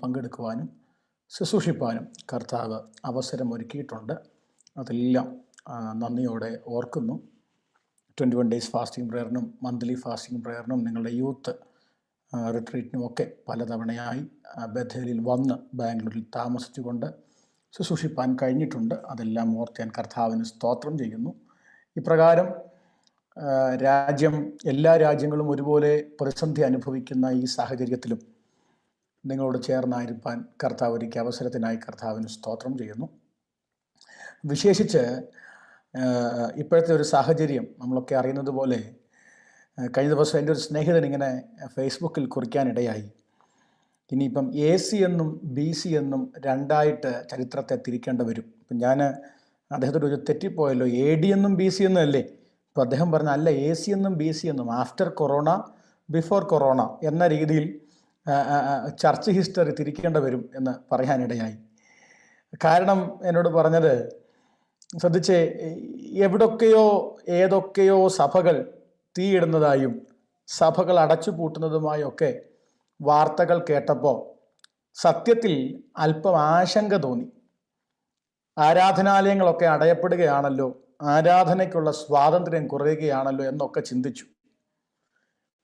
പങ്കെടുക്കുവാനും ശുശ്രൂഷിപ്പാനും കർത്താവ് അവസരം ഒരുക്കിയിട്ടുണ്ട്. അതെല്ലാം നന്ദിയോടെ ഓർക്കുന്നു. 21 ഡേയ്സ് ഫാസ്റ്റിംഗ് പ്രയറിനും മന്ത്ലി ഫാസ്റ്റിംഗ് പ്രയറിനും നിങ്ങളുടെ യൂത്ത് റിട്രീറ്റിനുമൊക്കെ പലതവണയായി ബഥേലിൽ വന്ന് ബാംഗ്ലൂരിൽ താമസിച്ചുകൊണ്ട് ശുശ്രൂഷിപ്പാൻ കഴിഞ്ഞിട്ടുണ്ട്. അതെല്ലാം ഓർത്ത് ഞാൻ കർത്താവിന് സ്തോത്രം ചെയ്യുന്നു. ഇപ്രകാരം എല്ലാ രാജ്യങ്ങളും ഒരുപോലെ പ്രതിസന്ധി അനുഭവിക്കുന്ന ഈ സാഹചര്യത്തിലും നിങ്ങളോട് ചേർന്നായിരിക്കാൻ കർത്താവ് ഒരുക്കിയ അവസരത്തിനായി കർത്താവിന് സ്തോത്രം ചെയ്യുന്നു. വിശേഷിച്ച് ഇപ്പോഴത്തെ ഒരു സാഹചര്യം നമ്മളൊക്കെ അറിയുന്നത് പോലെ, കഴിഞ്ഞ ദിവസം എൻ്റെ ഒരു സ്നേഹിതൻ ഇങ്ങനെ ഫേസ്ബുക്കിൽ കുറിക്കാനിടയായി, ഇനിയിപ്പം AC എന്നും BC എന്നും രണ്ടായിട്ട് ചരിത്രത്തെ തിരിക്കേണ്ടി വരും. അപ്പം ഞാൻ അദ്ദേഹത്തോട് ഒരു തെറ്റിപ്പോയല്ലോ, AD എന്നും BC എന്നും അല്ലേ? അപ്പോൾ അദ്ദേഹം പറഞ്ഞ അല്ല, AC എന്നും BC എന്നും, ആഫ്റ്റർ കൊറോണ ബിഫോർ കൊറോണ എന്ന രീതിയിൽ ചർച്ച് ഹിസ്റ്ററി തിരിക്കേണ്ടി വരും എന്ന് പറയാനിടയായി. കാരണം എന്നോട് പറഞ്ഞത്, ശ്രദ്ധിച്ച്, എവിടൊക്കെയോ ഏതൊക്കെയോ സഭകൾ തീയിടുന്നതായും സഭകൾ അടച്ചുപൂട്ടുന്നതുമായൊക്കെ വാർത്തകൾ കേട്ടപ്പോൾ സത്യത്തിൽ അല്പം ആശങ്ക തോന്നി. ആരാധനാലയങ്ങളൊക്കെ അടയപ്പെടുകയാണല്ലോ, ആരാധനയ്ക്കുള്ള സ്വാതന്ത്ര്യം കുറയുകയാണല്ലോ എന്നൊക്കെ ചിന്തിച്ചു.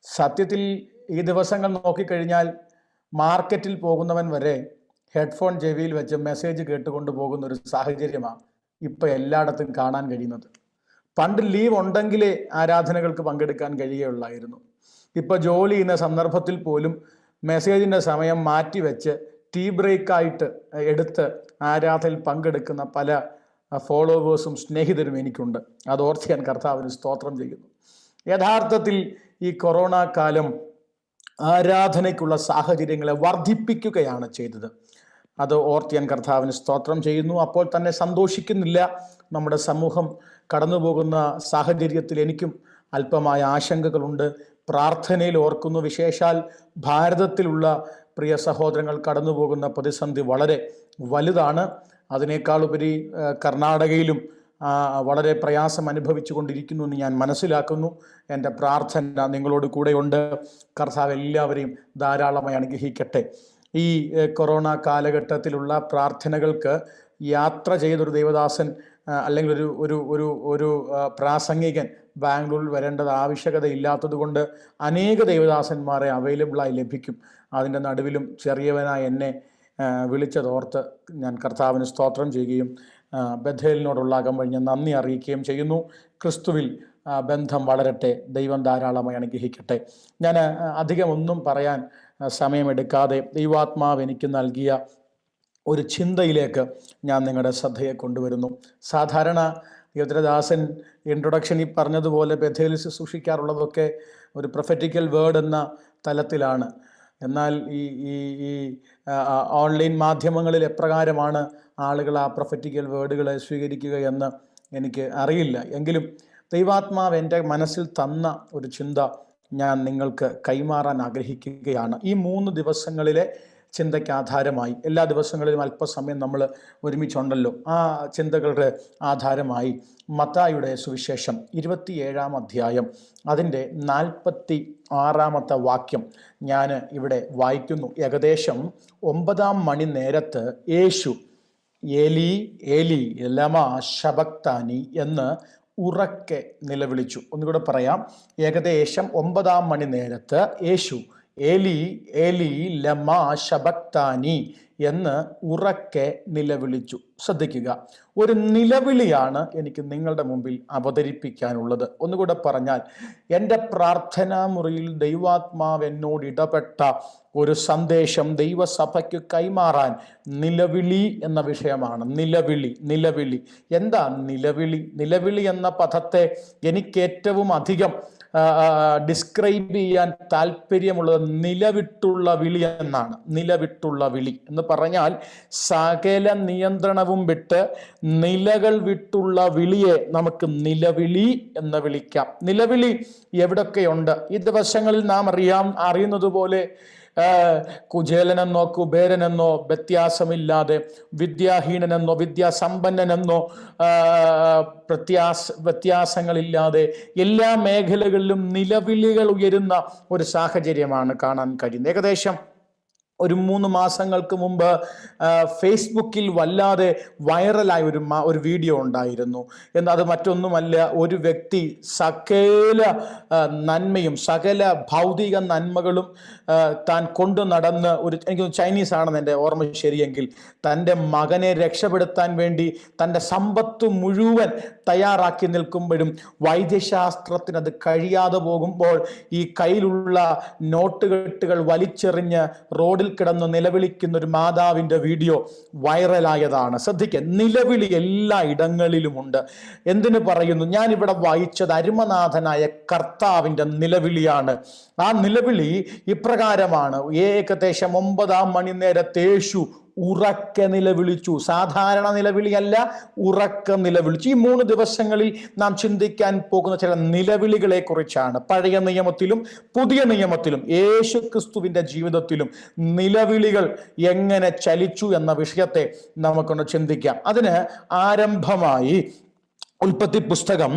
സത്യത്തിൽ ഈ ദിവസങ്ങൾ നോക്കിക്കഴിഞ്ഞാൽ മാർക്കറ്റിൽ പോകുന്നവൻ വരെ ഹെഡ്ഫോൺ ചെവിയിൽ വെച്ച് മെസ്സേജ് കേട്ടുകൊണ്ട് പോകുന്ന ഒരു സാഹചര്യമാണ് ഇപ്പം എല്ലായിടത്തും കാണാൻ കഴിയുന്നത്. പണ്ട് ലീവ് ഉണ്ടെങ്കിലേ ആരാധനകൾക്ക് പങ്കെടുക്കാൻ കഴിയുകയുള്ളായിരുന്നു. ഇപ്പോൾ ജോലി ചെയ്യുന്ന സന്ദർഭത്തിൽ പോലും മെസ്സേജിൻ്റെ സമയം മാറ്റിവെച്ച് ടീ ബ്രേക്കായിട്ട് എടുത്ത് ആരാധനയിൽ പങ്കെടുക്കുന്ന പല ഫോളോവേഴ്സും സ്നേഹിതരും എനിക്കുണ്ട്. അതോർത്ത് ഞാൻ കർത്താവിന് സ്തോത്രം ചെയ്യുന്നു. യഥാർത്ഥത്തിൽ ഈ കൊറോണ കാലം ആരാധനയ്ക്കുള്ള സാഹചര്യങ്ങളെ വർദ്ധിപ്പിക്കുകയാണ് ചെയ്തത്. അത് ഓർത്ത് ഞാൻ കർത്താവിന് സ്തോത്രം ചെയ്യുന്നു. അപ്പോൾ തന്നെ സന്തോഷിക്കുന്നില്ല. നമ്മുടെ സമൂഹം കടന്നുപോകുന്ന സാഹചര്യത്തിൽ എനിക്കും അല്പമായ ആശങ്കകളുണ്ട്. പ്രാർത്ഥനയിൽ ഓർക്കുന്നു. വിശേഷാൽ ഭാരതത്തിലുള്ള പ്രിയ സഹോദരങ്ങൾ കടന്നുപോകുന്ന പ്രതിസന്ധി വളരെ വലുതാണ്. അതിനേക്കാളുപരി കർണാടകയിലും വളരെ പ്രയാസം അനുഭവിച്ചു കൊണ്ടിരിക്കുന്നു എന്ന് ഞാൻ മനസ്സിലാക്കുന്നു. എൻ്റെ പ്രാർത്ഥന നിങ്ങളോട് കൂടെയുണ്ട്. കർത്താവ് എല്ലാവരെയും ധാരാളമായി അനുഗ്രഹിക്കട്ടെ. ഈ കൊറോണ കാലഘട്ടത്തിലുള്ള പ്രാർത്ഥനകൾക്ക് യാത്ര ചെയ്തൊരു ദേവദാസൻ അല്ലെങ്കിൽ ഒരു പ്രാസംഗികൻ ബാംഗ്ലൂരിൽ വരേണ്ടത് ആവശ്യകതയില്ലാത്തത് കൊണ്ട് അനേക ദേവദാസന്മാരെ അവൈലബിളായി ലഭിക്കും. അതിൻ്റെ നടുവിലും ചെറിയവനായി എന്നെ വിളിച്ചതോർത്ത് ഞാൻ കർത്താവിന് സ്തോത്രം ചെയ്യുകയും ബഥേലിനോടുള്ള അകമ്പഴി ഞാൻ നന്ദി അറിയിക്കുകയും ചെയ്യുന്നു. ക്രിസ്തുവിൽ ബന്ധം വളരട്ടെ. ദൈവം ധാരാളമായി അനുഗ്രഹിക്കട്ടെ. ഞാൻ അധികം ഒന്നും പറയാൻ സമയമെടുക്കാതെ ദൈവാത്മാവ് എനിക്ക് നൽകിയ ഒരു ചിന്തയിലേക്ക് ഞാൻ നിങ്ങളുടെ ശ്രദ്ധയെ കൊണ്ടുവരുന്നു. സാധാരണ യോദ്രദാസൻ ഇൻട്രൊഡക്ഷനിൽ പറഞ്ഞതുപോലെ ബഥേലിൽ ശുശ്രൂഷിക്കാറുള്ളതൊക്കെ ഒരു പ്രൊഫറ്റിക്കൽ വേർഡ് എന്ന തലത്തിലാണ്. എന്നാൽ ഈ ഓൺലൈൻ മാധ്യമങ്ങളിൽ എപ്രകാരമാണ് ആളുകൾ ആ പ്രൊഫറ്റിക്കൽ വേർഡുകളെ സ്വീകരിക്കുക എന്ന് എനിക്ക് അറിയില്ല. എങ്കിലും ദൈവാത്മാവ് എൻ്റെ മനസ്സിൽ തന്ന ഒരു ചിന്ത ഞാൻ നിങ്ങൾക്ക് കൈമാറാൻ ആഗ്രഹിക്കുകയാണ്. ഈ 3 ദിവസങ്ങളിലെ ചിന്തയ്ക്ക് ആധാരമായി, എല്ലാ ദിവസങ്ങളിലും അല്പസമയം നമ്മൾ ഒരുമിച്ചുണ്ടല്ലോ, ആ ചിന്തകളുടെ ആധാരമായി മത്തായിയുടെ സുവിശേഷം 27-ാം അധ്യായം അതിൻ്റെ 46-ാമത്തെ വാക്യം ഞാൻ ഇവിടെ വായിക്കുന്നു. ഏകദേശം 9-ാം മണി നേരത്ത് യേശു ഏലി ഏലി ലമാ ശബക്താനി എന്ന് ഉറക്കെ നിലവിളിച്ചു. ഒന്നുകൂടെ പറയാം. ഏകദേശം 9-ാം മണി നേരത്ത് യേശു ഏലി ഏലി ലമാ ശബക്താനി എന്ന് ഉറക്കെ നിലവിളിച്ചു. ശ്രദ്ധിക്കുക, ഒരു നിലവിളിയാണ് എനിക്ക് നിങ്ങളുടെ മുമ്പിൽ അവതരിപ്പിക്കാനുള്ളത്. ഒന്നുകൂടെ പറഞ്ഞാൽ, എൻ്റെ പ്രാർത്ഥനാ മുറിയിൽ ദൈവാത്മാവ് എന്നോട് ഇടപെട്ട ഒരു സന്ദേശം ദൈവസഭയ്ക്ക് കൈമാറാൻ നിലവിളി എന്ന വിഷയമാണ്. നിലവിളി എന്താ നിലവിളി? നിലവിളി എന്ന പദത്തെ എനിക്ക് ഏറ്റവും അധികം ഡിസ്ക്രൈബ് ചെയ്യാൻ താല്പര്യമുള്ളത് നിലവിട്ടുള്ള വിളി എന്നാണ്. നിലവിട്ടുള്ള വിളി എന്ന് പറഞ്ഞാൽ സകല നിയന്ത്രണവും വിട്ട് നിലകൾ വിട്ടുള്ള വിളിയെ നമുക്ക് നിലവിളി എന്ന് വിളിക്കാം. നിലവിളി എവിടൊക്കെയുണ്ട്? ഈ ദിവസങ്ങളിൽ നാം അറിയുന്നത് പോലെ കുചേലനെന്നോ കുബേരനെന്നോ വ്യത്യാസമില്ലാതെ, വിദ്യാഹീനനെന്നോ വിദ്യാസമ്പന്നനെന്നോ വ്യത്യാസങ്ങളില്ലാതെ എല്ലാ മേഖലകളിലും നിലവിളികൾ ഉയരുന്ന ഒരു സാഹചര്യമാണ് കാണാൻ കഴിയുന്നത്. ഏകദേശം ഒരു 3 മാസങ്ങൾക്ക് മുമ്പ് ഫേസ്ബുക്കിൽ വല്ലാതെ വൈറലായ ഒരു വീഡിയോ ഉണ്ടായിരുന്നു. എന്നാൽ അത് മറ്റൊന്നുമല്ല, ഒരു വ്യക്തി സകല നന്മയും സകല ഭൗതിക നന്മകളും താൻ കൊണ്ടു നടന്ന് എനിക്ക് ചൈനീസ് ആണെന്ന് എൻ്റെ ഓർമ്മ ശരിയെങ്കിൽ, തൻ്റെ മകനെ രക്ഷപ്പെടുത്താൻ വേണ്ടി തൻ്റെ സമ്പത്ത് മുഴുവൻ തയ്യാറാക്കി നിൽക്കുമ്പോഴും വൈദ്യശാസ്ത്രത്തിന് അത് കഴിയാതെ പോകുമ്പോൾ ഈ കയ്യിലുള്ള നോട്ടുകെട്ടുകൾ വലിച്ചെറിഞ്ഞ് റോഡിൽ കിടന്ന് നിലവിളിക്കുന്ന ഒരു മാതാവിൻ്റെ വീഡിയോ വൈറലായതാണ്. ശ്രദ്ധിക്കുക, നിലവിളി എല്ലാ ഇടങ്ങളിലുമുണ്ട്. എന്തിനു പറയുന്നു? ഞാനിവിടെ വായിച്ചത് അരുമനാഥനായ കർത്താവിൻ്റെ നിലവിളിയാണ്. ആ നിലവിളി ഇപ്രകാരമാണ്: ഏകദേശം 9 മണി നേരത്തെ യേശു ഉറക്കെ നിലവിളിച്ചു. സാധാരണ നിലവിളിയല്ല, ഉറക്കെ നിലവിളിച്ചു. ഈ 3 ദിവസങ്ങളിൽ നാം ചിന്തിക്കാൻ പോകുന്ന ചില നിലവിളികളെ കുറിച്ചാണ്. പഴയ നിയമത്തിലും പുതിയ നിയമത്തിലും യേശു ക്രിസ്തുവിൻ്റെ ജീവിതത്തിലും നിലവിളികൾ എങ്ങനെ ചലിച്ചു എന്ന വിഷയത്തെ നമുക്കൊന്ന് ചിന്തിക്കാം. അതിന് ആരംഭമായി ഉൽപ്പത്തി പുസ്തകം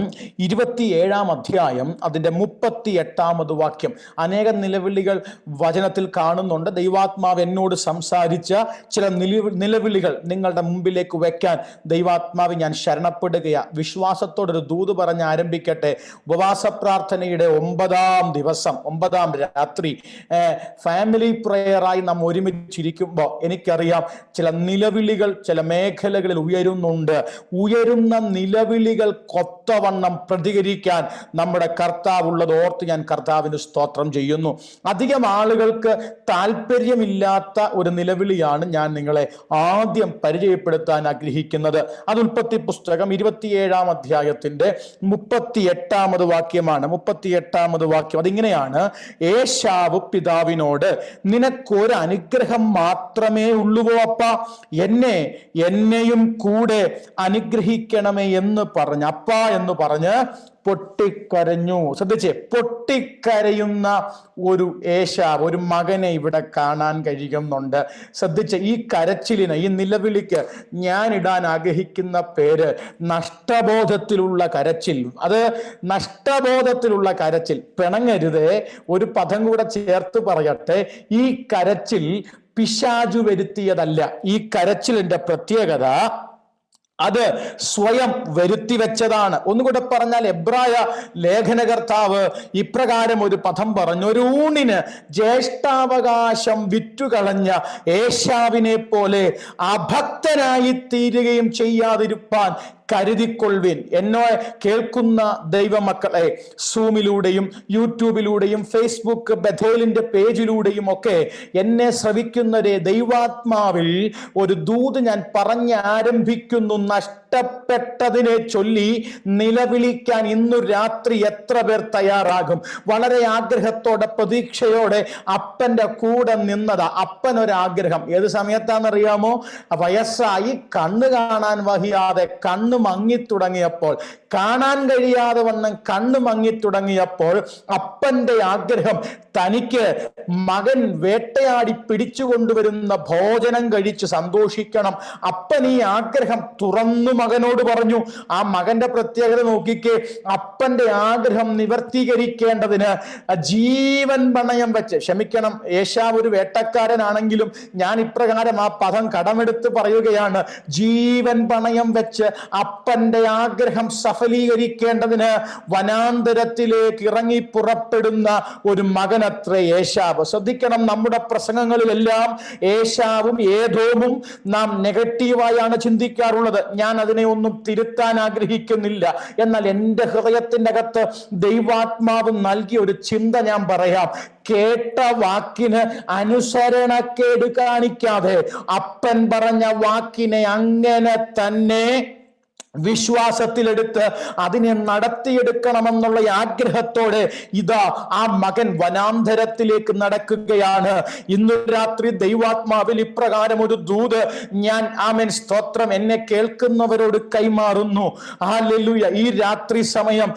27-ാം അധ്യായം അതിൻ്റെ 38-ാമത് വാക്യം. അനേകം നിലവിളികൾ വചനത്തിൽ കാണുന്നുണ്ട്. ദൈവാത്മാവ് എന്നോട് സംസാരിച്ച ചില നിലവിളികൾ നിങ്ങളുടെ മുമ്പിലേക്ക് വെക്കാൻ ദൈവാത്മാവ് ഞാൻ ശരണപ്പെടുകയാണ്. വിശ്വാസത്തോടൊരു ദൂത് പറഞ്ഞ് ആരംഭിക്കട്ടെ. ഉപവാസ പ്രാർത്ഥനയുടെ 9-ാം ദിവസം 9-ാം രാത്രി ഫാമിലി പ്രേയറായി നാം ഒരുമിച്ചിരിക്കുമ്പോൾ എനിക്കറിയാം ചില നിലവിളികൾ ചില മേഖലകളിൽ ഉയരുന്നുണ്ട്. ഉയരുന്ന നിലവിളി കൊത്തവണ്ണം പ്രതികരിക്കാൻ നമ്മുടെ കർത്താവുള്ളത് ഓർത്ത് ഞാൻ കർത്താവിന് സ്തോത്രം ചെയ്യുന്നു. അധികം ആളുകൾക്ക് താല്പര്യമില്ലാത്ത ഒരു നിലവിളിയാണ് ഞാൻ നിങ്ങളെ ആദ്യം പരിചയപ്പെടുത്താൻ ആഗ്രഹിക്കുന്നത്. അത് ഉൽപ്പത്തി പുസ്തകം 27-ാം അധ്യായത്തിന്റെ 38-ാമത് വാക്യമാണ്. 38-ാമത് വാക്യം അതിങ്ങനെയാണ്: ഏശാവ് പിതാവിനോട്, നിനക്കൊരു അനുഗ്രഹം മാത്രമേ ഉള്ളുവോ അപ്പ? എന്നെയും കൂടെ അനുഗ്രഹിക്കണമേ എന്ന് പറഞ്ഞ് അപ്പ എന്ന് പറഞ്ഞ് പൊട്ടിക്കരഞ്ഞു. ശ്രദ്ധിച്ചേ, പൊട്ടിക്കരയുന്ന ഒരു ഏശാവ്, ഒരു മകനെ ഇവിടെ കാണാൻ കഴിയുന്നുണ്ട്. ശ്രദ്ധിച്ച്, ഈ കരച്ചിലിന്, ഈ നിലവിളിക്ക് ഞാൻ ഇടാൻ ആഗ്രഹിക്കുന്ന പേര് നഷ്ടബോധത്തിലുള്ള കരച്ചിൽ. അത് നഷ്ടബോധത്തിലുള്ള കരച്ചിൽ. പിണങ്ങരുത്, ഒരു പദം കൂടെ ചേർത്ത് പറയട്ടെ. ഈ കരച്ചിൽ പിശാചു വരുത്തിയതല്ല. ഈ കരച്ചിലിന്റെ പ്രത്യേകത അത് സ്വയം വരുത്തി വെച്ചതാണ്. ഒന്നുകൂടെ പറഞ്ഞാൽ, എബ്രായ ലേഖനകർത്താവ് ഇപ്രകാരം ഒരു പദം പറഞ്ഞു: ഒരു ഊണിന് ജ്യേഷ്ഠാവകാശം വിറ്റുകളഞ്ഞ ഏശാവിനെ പോലെ അഭക്തനായി തീരുകയും ചെയ്യാതിരുപ്പാൻ കരുതിക്കൊള്ളുവിൻ. എന്നെ കേൾക്കുന്ന ദൈവമക്കളെ, സൂമിലൂടെയും യൂട്യൂബിലൂടെയും ഫേസ്ബുക്ക് ബഥേലിന്റെ പേജിലൂടെയും ഒക്കെ എന്നെ ശ്രവിക്കുന്നവരെ, ദൈവാത്മാവിൽ ഒരു ദൂത് ഞാൻ പറഞ്ഞാരംഭിക്കുന്നു. നഷ്ടപ്പെട്ടതിനെ ചൊല്ലി നിലവിളിക്കാൻ ഇന്നു രാത്രി എത്ര പേർ തയ്യാറാകും? വളരെ ആഗ്രഹത്തോടെ പ്രതീക്ഷയോടെ അപ്പന്റെ കൂടെ നിന്നതാ. അപ്പനൊരാഗ്രഹം ഏത് സമയത്താണെന്നറിയാമോ? വയസ്സായി കണ്ണ് കാണാൻ വഹിയാതെ കണ്ണ് മങ്ങിത്തുടങ്ങിയപ്പോൾ, കാണാൻ കഴിയാതെ വണ്ണം കണ്ണ് മങ്ങിത്തുടങ്ങിയപ്പോൾ അപ്പന്റെ ആഗ്രഹം തനിക്ക് മകൻ വേട്ടയാടി പിടിച്ചു കൊണ്ടുവരുന്ന ഭോജനം കഴിച്ച് സന്തോഷിക്കണം. അപ്പൻ ഈ ആഗ്രഹം തുറന്നു മകനോട് പറഞ്ഞു. ആ മകന്റെ പ്രത്യേകത നോക്കിക്കേ. അപ്പന്റെ ആഗ്രഹം നിവർത്തീകരിക്കേണ്ടതിന് ജീവൻ പണയം വെച്ച്, ക്ഷമിക്കണം, ഏശാവ് ഒരു വേട്ടക്കാരനാണെങ്കിലും ഞാൻ ഇപ്രകാരം ആ പദം കടമെടുത്ത് പറയുകയാണ്, ജീവൻ പണയം വെച്ച് അപ്പന്റെ ആഗ്രഹം സഫലീകരിക്കേണ്ടതിന് വനാന്തരത്തിലേക്ക് ഇറങ്ങി പുറപ്പെടുന്ന ഒരു മകനത്രേ ഏശാവ്. ശ്രദ്ധിക്കണം, നമ്മുടെ പ്രസംഗങ്ങളിലെല്ലാം ഏശാവും ഏദോമും നാം നെഗറ്റീവായാണ് ചിന്തിക്കാറുള്ളത്. ഞാൻ അതിനെ ഒന്നും തിരുത്താൻ ആഗ്രഹിക്കുന്നില്ല. എന്നാൽ എൻ്റെ ഹൃദയത്തിൻ്റെ അകത്ത് ദൈവാത്മാവ് നൽകിയ ഒരു ചിന്ത ഞാൻ പറയാം. കേട്ട വാക്കിന് അനുസരണക്കേട് കാണിക്കാതെ അപ്പൻ പറഞ്ഞ വാക്കിനെ അങ്ങനെ തന്നെ വിശ്വാസത്തിലെടുത്ത് അതിനെ നടത്തിയെടുക്കണമെന്നുള്ള ആഗ്രഹത്തോടെ ഇതാ ആ മകൻ വനാന്തരത്തിലേക്ക് നടക്കുകയാണ്. ഇന്ന് രാത്രി ദൈവാത്മാവിൽ ഇപ്രകാരം ഒരു ദൂത് ഞാൻ, ആമേൻ സ്തോത്രം, എന്നെ കേൾക്കുന്നവരോട് കൈമാറുന്നു. ഹല്ലേലൂയ. ഈ രാത്രി സമയം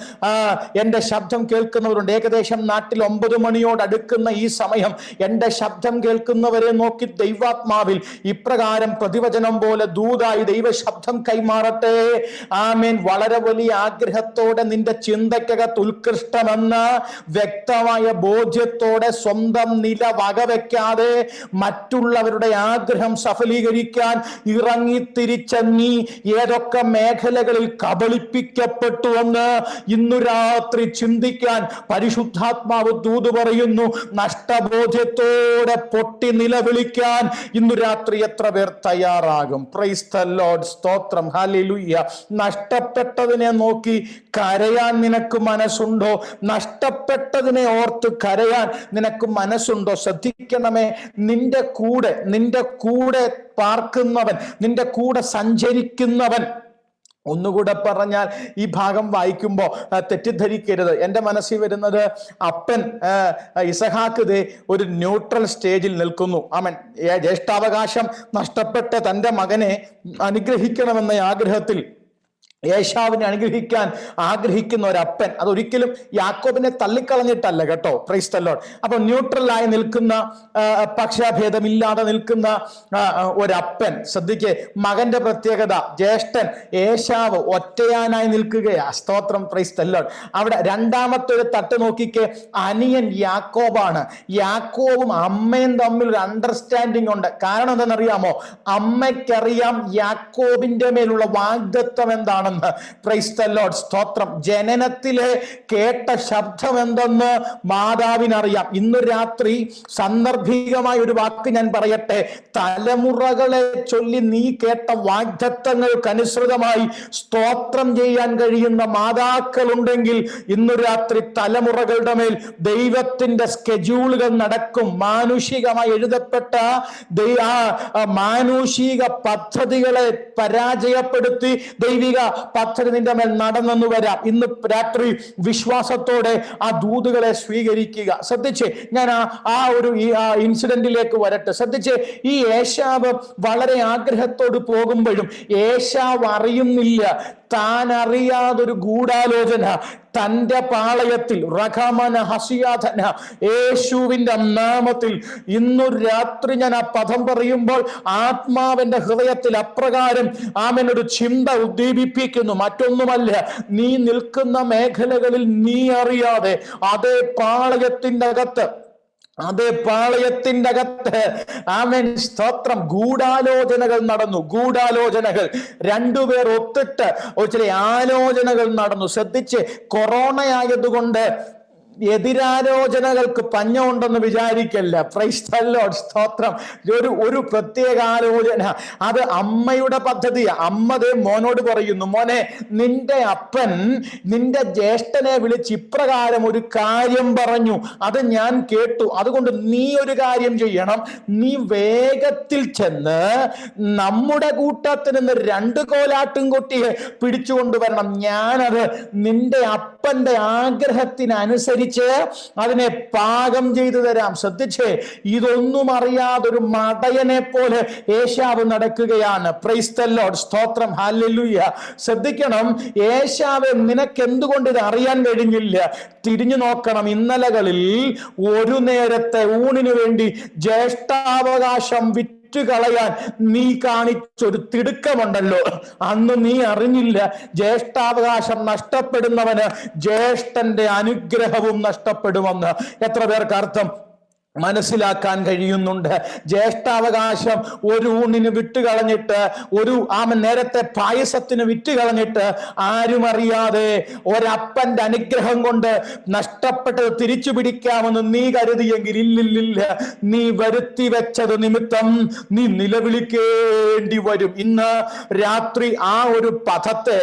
എൻ്റെ ശബ്ദം കേൾക്കുന്നവരുണ്ട്. ഏകദേശം നാട്ടിൽ 9 മണിയോട് അടുക്കുന്ന ഈ സമയം എൻ്റെ ശബ്ദം കേൾക്കുന്നവരെ നോക്കി ദൈവാത്മാവിൽ ഇപ്രകാരം പ്രതിവചനം പോലെ ദൂതായി ദൈവ ശബ്ദം കൈമാറട്ടെ. ആമേൻ, വളരെ വലിയ ആഗ്രഹത്തോടെ നിന്റെ ചിന്തയ്ക്കകത്ത് ഉത്കൃഷ്ടമെന്ന വ്യക്തമായ ബോധ്യത്തോടെ സ്വന്തം നില വകവെക്കാതെ മറ്റുള്ളവരുടെ ആഗ്രഹം സഫലീകരിക്കാൻ ഇറങ്ങിത്തിരിച്ച നീ ഏതൊക്കെ മേഖലകളിൽ കബളിപ്പിക്കപ്പെട്ടുവെന്ന് ഇന്നു രാത്രി ചിന്തിക്കാൻ പരിശുദ്ധാത്മാവ് ദൂത് പറയുന്നു. നഷ്ടബോധ്യത്തോടെ പൊട്ടി നിലവിളിക്കാൻ ഇന്നു രാത്രി എത്ര പേർ തയ്യാറാകും? പ്രൈസ് ദി ലോർഡ്, സ്തോത്രം, ഹല്ലേലൂയ. നഷ്ടപ്പെട്ടതിനെ നോക്കി കരയാൻ നിനക്ക് മനസ്സുണ്ടോ? നഷ്ടപ്പെട്ടതിനെ ഓർത്ത് കരയാൻ നിനക്ക് മനസ്സുണ്ടോ? ശ്രദ്ധിക്കണമേ, നിന്റെ കൂടെ പാർക്കുന്നവൻ, നിന്റെ കൂടെ സഞ്ചരിക്കുന്നവൻ. ഒന്നുകൂടെ പറഞ്ഞാൽ, ഈ ഭാഗം വായിക്കുമ്പോൾ തെറ്റിദ്ധരിക്കരുത്. എൻ്റെ മനസ്സിൽ വരുന്നത്, അപ്പൻ ഇസഹാക്ക് ഒരു ന്യൂട്രൽ സ്റ്റേജിൽ നിൽക്കുന്നു. ആമേൻ. ജ്യേഷ്ഠാവകാശം നഷ്ടപ്പെട്ട തൻ്റെ മകനെ അനുഗ്രഹിക്കണമെന്ന ആഗ്രഹത്തിൽ ഏശാവിനെ അനുഗ്രഹിക്കാൻ ആഗ്രഹിക്കുന്ന ഒരപ്പൻ. അതൊരിക്കലും യാക്കോബിനെ തള്ളിക്കളഞ്ഞിട്ടല്ല കേട്ടോ. Price the Lord. അപ്പൊ ന്യൂട്രലായി നിൽക്കുന്ന, പക്ഷഭേദമില്ലാതെ നിൽക്കുന്ന ഒരപ്പൻ. ശ്രദ്ധിക്കേ, മകന്റെ പ്രത്യേകത, ജ്യേഷ്ഠൻ ഏശാവ് ഒറ്റയാനായി നിൽക്കുകയാ. സ്തോത്രം, പ്രൈസ് ദി ലോർഡ്. അവിടെ രണ്ടാമത്തെ ഒരു തട്ട് നോക്കിക്കേ, അനിയൻ യാക്കോബാണ്. യാക്കോബും അമ്മയും തമ്മിൽ ഒരു അണ്ടർസ്റ്റാൻഡിങ് ഉണ്ട്. കാരണം എന്താണെന്നറിയാമോ? അമ്മയ്ക്കറിയാം യാക്കോബിന്റെ മേലുള്ള വാഗ്ദത്വം എന്താണെന്ന്. പ്രൈസ് ദി ലോർഡ്, സ്തോത്രം. ജനനത്തിലെ കേട്ട ശബ്ദം എന്തെന്ന് മാതാവിനറിയാം. ഇന്ന് രാത്രി സന്ദർഭികമായ ഒരു വാക്ക് ഞാൻ പറയട്ടെ. തലമുറകളെ ചൊല്ലി നീ കേട്ട വാഗ്ദത്തങ്ങൾക്കനുസൃതമായി സ്തോത്രം ചെയ്യാൻ കഴിയുന്ന മാതാക്കളുണ്ടെങ്കിൽ ഇന്നു രാത്രി തലമുറകളുടെ മേൽ ദൈവത്തിന്റെ സ്കെഡ്യൂളുകൾ നടക്കും. മാനുഷികമായി എഴുതപ്പെട്ട മാനുഷിക പദ്ധതികളെ പരാജയപ്പെടുത്തി ദൈവിക പദ്ധതി നിന്റെ മേൽ നടന്നെന്ന് വരാം. ഇന്ന് രാത്രി വിശ്വാസത്തോടെ ആ ദൂതുകളെ സ്വീകരിക്കുക. ശ്രദ്ധിച്ച്, ഞാൻ ആ ഒരു ഇൻസിഡന്റിലേക്ക് വരട്ടെ. ശ്രദ്ധിച്ച്, ഈ ഏശാവ് വളരെ ആഗ്രഹത്തോട് പോകുമ്പോഴും ഏശാവ് അറിയുന്നില്ല, താൻ അറിയാതൊരു ഗൂഢാലോചന തന്റെ പാളയത്തിൽ റഖമന ഹസിയാധന യേശുവിന്റെ നാമത്തിൽ ഇന്നു രാത്രി ഞാൻ ആ പദം പറയുമ്പോൾ ആത്മാവിന്റെ ഹൃദയത്തിൽ അപ്രകാരം ആമേനൊരു ചിന്ത ഉദ്ദീപിപ്പിക്കുന്നു. മറ്റൊന്നുമല്ല, നീ നിൽക്കുന്ന മേഖലകളിൽ നീ അറിയാതെ അതേ പാളയത്തിന്റെ അകത്ത് ആമേൻ, സ്തോത്രം, ഗൂഢാലോചനകൾ നടന്നു. ഗൂഢാലോചനകൾ, രണ്ടുപേർ ഒത്തിട്ട് ചില ആലോചനകൾ നടന്നു. ശ്രദ്ധിച്ച്, കൊറോണയായതുകൊണ്ട് എതിരാലോചനകൾക്ക് പഞ്ഞമുണ്ടെന്ന് വിചാരിക്കല്ല. പ്രൈസ് ദി ലോർഡ്, സ്തോത്രം. ഒരു പ്രത്യേക ആലോചന, അത് അമ്മയുടെ പദ്ധതിയാ. അമ്മ മോനോട് പറയുന്നു, മോനെ, നിന്റെ അപ്പൻ നിന്റെ ജ്യേഷ്ഠനെ വിളിച്ച് ഇപ്രകാരം ഒരു കാര്യം പറഞ്ഞു, അത് ഞാൻ കേട്ടു. അതുകൊണ്ട് നീ ഒരു കാര്യം ചെയ്യണം. നീ വേഗത്തിൽ ചെന്ന് നമ്മുടെ കൂട്ടത്തിൽ നിന്ന് 2 കോലാട്ടും കുട്ടിയെ പിടിച്ചുകൊണ്ടുവരണം. ഞാനത് നിന്റെ അപ്പന്റെ ആഗ്രഹത്തിനനുസരിച്ച് അതിനെ പാകം ചെയ്തു തരാം. ശ്രദ്ധിച്ചേ, ഇതൊന്നും അറിയാതൊരു മടയനെ പോലെ ഏശാവ് നടക്കുകയാണ്. പ്രൈസ് ദി ലോർഡ്, സ്തോത്രം, ഹല്ലേലൂയ. ശ്രദ്ധിക്കണം, ഏശാവ്, നിനക്ക് എന്തുകൊണ്ട് ഇത് അറിയാൻ കഴിഞ്ഞില്ല? തിരിഞ്ഞു നോക്കണം. ഇന്നലകളിൽ ഒരു നേരത്തെ ഊണിനു വേണ്ടി ജ്യേഷ്ഠാവകാശം കളയാൻ നീ കാണിച്ചൊരു തിടുക്കമുണ്ടല്ലോ, അന്ന് നീ അറിഞ്ഞില്ല ജ്യേഷ്ഠാവകാശം നഷ്ടപ്പെടുന്നവന് ജ്യേഷ്ഠന്റെ അനുഗ്രഹവും നഷ്ടപ്പെടുമെന്ന്. എത്ര പേർക്ക് അർത്ഥം മനസ്സിലാക്കാൻ കഴിയുന്നുണ്ട്? ജ്യേഷ്ഠാവകാശം ഒരു ഊണിന് വിട്ടുകളഞ്ഞിട്ട്, നേരത്തെ പായസത്തിന് വിറ്റുകളഞ്ഞിട്ട്, ആരും അറിയാതെ ഒരപ്പന്റെ അനുഗ്രഹം കൊണ്ട് നഷ്ടപ്പെട്ടത് തിരിച്ചു പിടിക്കാമെന്ന് നീ കരുതിയെങ്കിൽ ഇല്ലില്ല, നീ വരുത്തി വെച്ചത് നിമിത്തം നീ നിലവിളിക്കേണ്ടി വരും. ഇന്ന് രാത്രി ആ ഒരു പദത്തെ,